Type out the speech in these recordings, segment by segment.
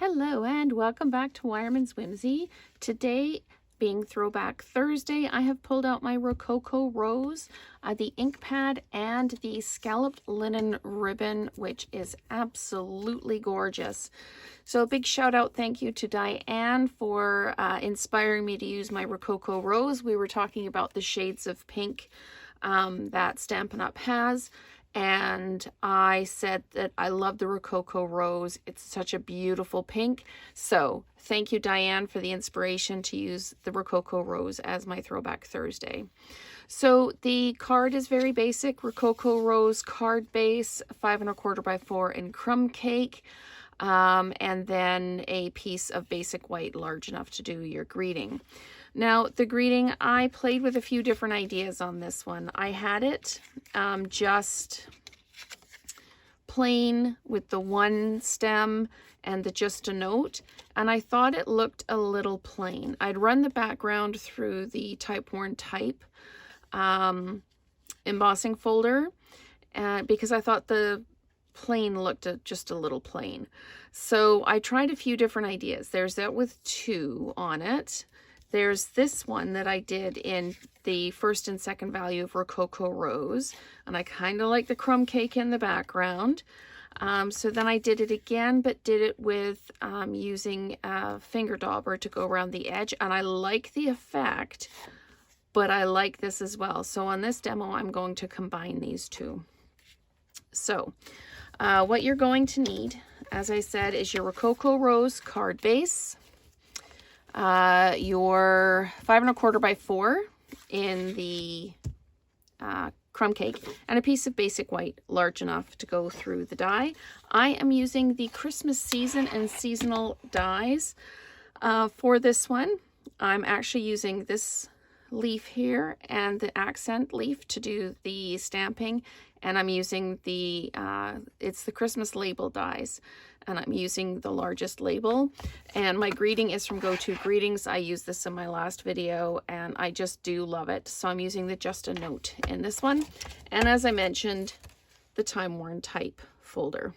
Hello and welcome back to Wireman's Whimsy. Today, being Throwback Thursday, I have pulled out my Rococo Rose, the ink pad, and the scalloped linen ribbon, which is absolutely gorgeous. So a big shout out, thank you to Diane for inspiring me to use my Rococo Rose. We were talking about the shades of pink that Stampin' Up! Has. And I said that I love the Rococo Rose. It's such a beautiful pink. So thank you, Diane, for the inspiration to use the Rococo Rose as my Throwback Thursday. So the card is very basic. Rococo Rose card base, 5 1/4 by 4 in crumb cake. And then a piece of basic white large enough to do your greeting. Now, the greeting, I played with a few different ideas on this one. I had it just plain with the one stem and the just a note, and I thought it looked a little plain. I'd run the background through the Type-Worn Type embossing folder because I thought the plain looked just a little plain. So I tried a few different ideas. There's that with 2 on it. There's this one that I did in the first and second value of Rococo Rose, and I kind of like the crumb cake in the background. So then I did it again, but did it with using a finger dauber to go around the edge, and I like the effect, but I like this as well. So on this demo, I'm going to combine these two. So what you're going to need, as I said, is your Rococo Rose card base, your 5 1/4 by 4 in the crumb cake, and a piece of basic white large enough to go through the die. I am using the Christmas season and seasonal dies for this one. I'm actually using this leaf here and the accent leaf to do the stamping, and I'm using the it's the Christmas label dies, and I'm using the largest label. And my greeting is from Go To Greetings. I used this in my last video and I just do love it. So I'm using the Just a Note in this one, and as I mentioned, the Time-Worn Type folder.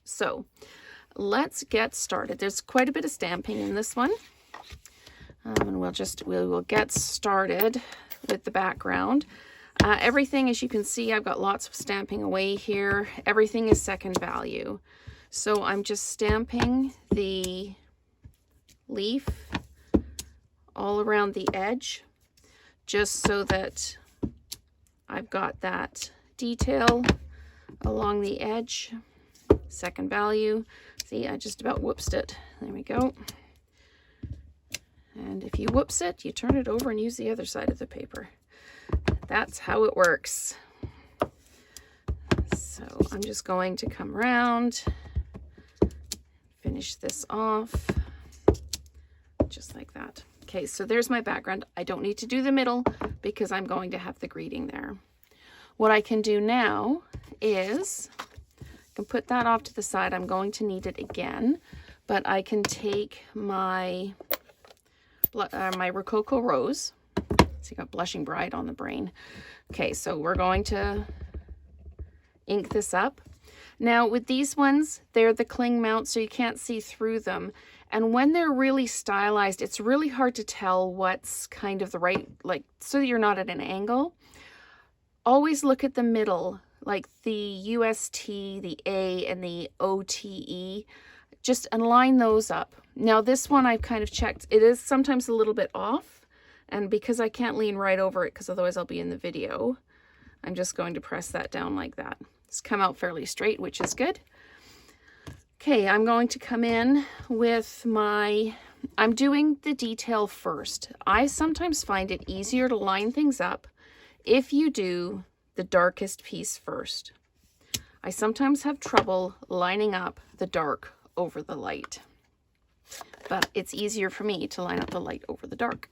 So let's get started. There's quite a bit of stamping in this one. And we will get started with the background. Everything, as you can see, I've got lots of stamping away here. Everything is second value. So I'm just stamping the leaf all around the edge, just so that I've got that detail along the edge. Second value. See, I just about whoopsed it. There we go. And if you whoops it, you turn it over and use the other side of the paper. That's how it works. So I'm just going to come around, finish this off, just like that. Okay, so there's my background. I don't need to do the middle because I'm going to have the greeting there. What I can do now is, I can put that off to the side. I'm going to need it again, but I can take my Rococo Rose. See, got Blushing Bride on the brain. Okay, so we're going to ink this up. Now with these ones, they're the cling mount, so you can't see through them. And when they're really stylized, it's really hard to tell what's kind of the right, like, so you're not at an angle. Always look at the middle, like the UST, the A, and the OTE. Just align those up. Now this one I've kind of checked. It is sometimes a little bit off, and because I can't lean right over it because otherwise I'll be in the video, I'm just going to press that down like that. It's come out fairly straight, which is good. Okay, I'm going to come in with I'm doing the detail first. I sometimes find it easier to line things up if you do the darkest piece first. I sometimes have trouble lining up the dark over the light, but it's easier for me to line up the light over the dark.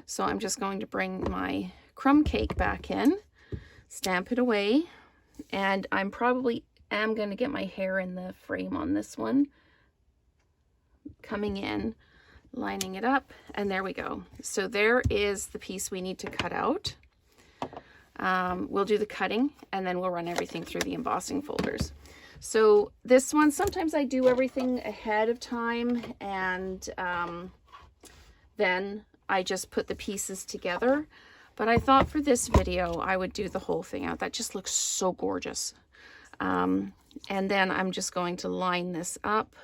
So I'm just going to bring my crumb cake back in, stamp it away, and I'm probably going to get my hair in the frame on this one. Coming in, lining it up, and there we go. So there is the piece we need to cut out. We'll do the cutting and then we'll run everything through the embossing folders. So this one, sometimes I do everything ahead of time, and then I just put the pieces together. But I thought for this video, I would do the whole thing out. That just looks so gorgeous. And then I'm just going to line this up,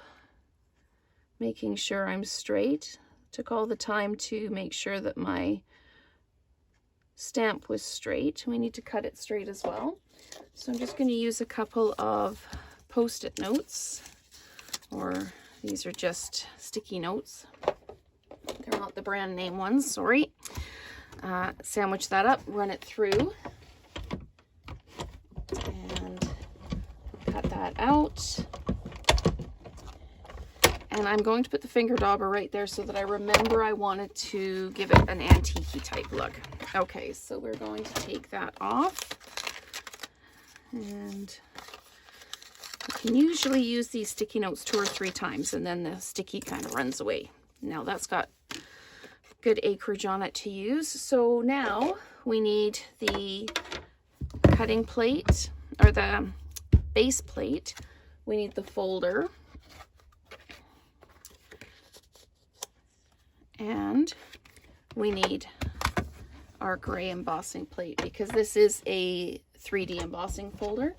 making sure I'm straight. Took all the time to make sure that my stamp was straight. We need to cut it straight as well. So I'm just going to use a couple of Post-it notes, or these are just sticky notes. They're not the brand name ones, sorry. Sandwich that up, run it through, and cut that out. And I'm going to put the finger dauber right there so that I remember I wanted to give it an antique-y type look. Okay, so we're going to take that off. And you can usually use these sticky notes 2 or 3 times, and then the sticky kind of runs away. Now that's got good acreage on it to use. So now we need the cutting plate, or the base plate. We need the folder. And we need our gray embossing plate, because this is a 3D embossing folder.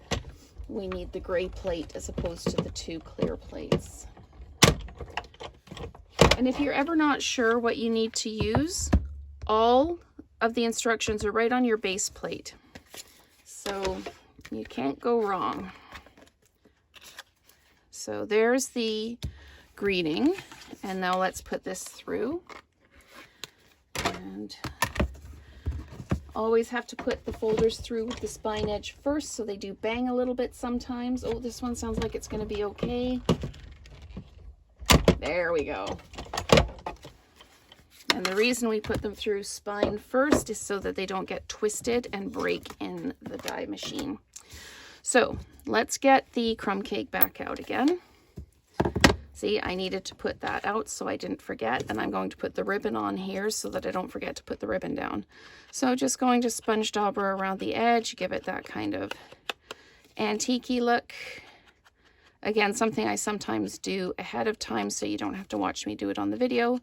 We need the gray plate as opposed to the 2 clear plates. And if you're ever not sure what you need to use, all of the instructions are right on your base plate. So you can't go wrong. So there's the greeting. And now let's put this through. And always have to put the folders through with the spine edge first, so they do bang a little bit sometimes. Oh, this one sounds like it's going to be okay. There we go. And the reason we put them through spine first is so that they don't get twisted and break in the die machine. So let's get the crumb cake back out again. See, I needed to put that out so I didn't forget, and I'm going to put the ribbon on here so that I don't forget to put the ribbon down. So just going to sponge dauber around the edge, give it that kind of antique-y look. Again, something I sometimes do ahead of time so you don't have to watch me do it on the video.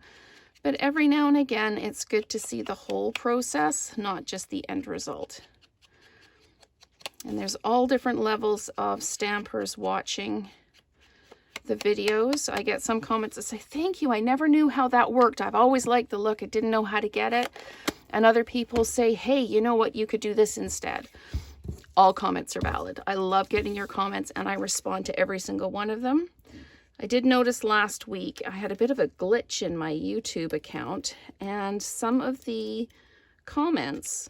But every now and again, it's good to see the whole process, not just the end result. And there's all different levels of stampers watching the videos. I get some comments that say, thank you, I never knew how that worked. I've always liked the look, I didn't know how to get it. And other people say, hey, you know what, you could do this instead. All comments are valid. I love getting your comments, and I respond to every single one of them. I did notice last week I had a bit of a glitch in my YouTube account, and some of the comments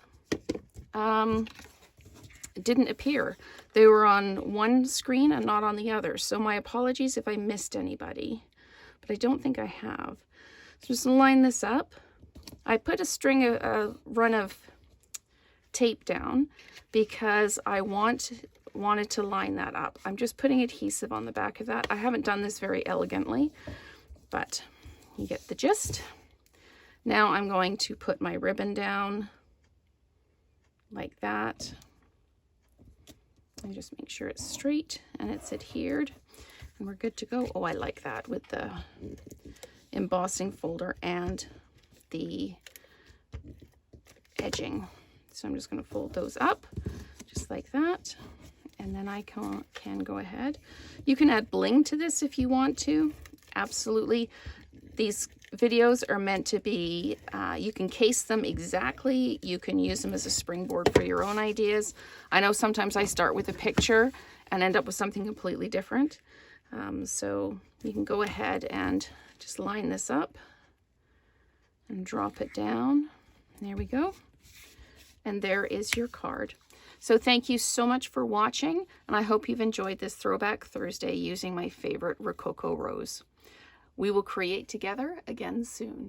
didn't appear. They were on one screen and not on the other. So my apologies if I missed anybody, but I don't think I have. So just line this up. I put a run of tape down because I wanted to line that up. I'm just putting adhesive on the back of that. I haven't done this very elegantly, but you get the gist. Now I'm going to put my ribbon down like that. And just make sure it's straight and it's adhered, and we're good to go. Oh, I like that with the embossing folder and the edging. So I'm just going to fold those up just like that, and then I can go ahead. You can add bling to this if you want to. Absolutely. These videos are meant to be, you can case them exactly. You can use them as a springboard for your own ideas. I know sometimes I start with a picture and end up with something completely different. So you can go ahead and just line this up and drop it down. There we go. And there is your card. So thank you so much for watching, and I hope you've enjoyed this Throwback Thursday using my favorite Rococo Rose. We will create together again soon.